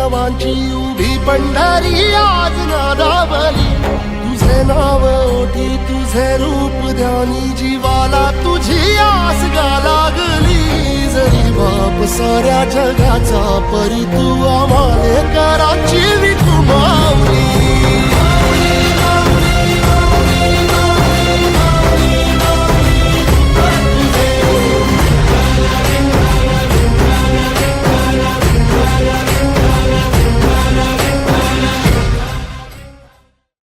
वैष्णवांची उभी पंढरी आज नादावली. तुझे नाव ओठी तुझे रूप ध्यानी जीवाला तुझी आस गा लागली. जरी बाप साऱ्या जगाचा परी तू आम्हा